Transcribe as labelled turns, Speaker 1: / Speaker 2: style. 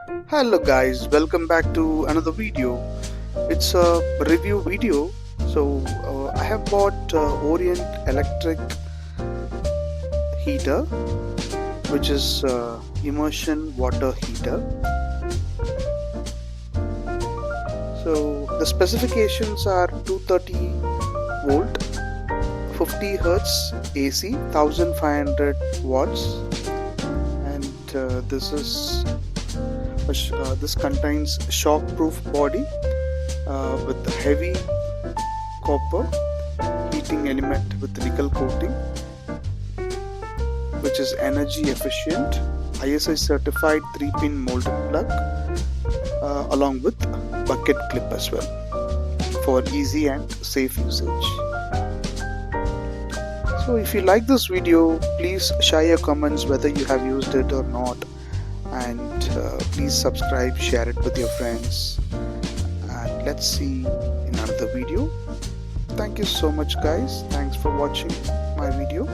Speaker 1: Hello guys, welcome back to another video. It's a review video. I have bought Orient electric heater, which is immersion water heater. So the specifications are 230 volt, 50 hertz AC, 1500 watts, and this contains shock-proof body with heavy copper heating element with nickel coating, which is energy efficient, ISI certified 3-pin molded plug, along with bucket clip as well for easy and safe usage. So if you like this video, please share your comments whether you have used it or not, and please subscribe, share it with your friends, and let's see in another video. Thank you so much guys, thanks for watching my video.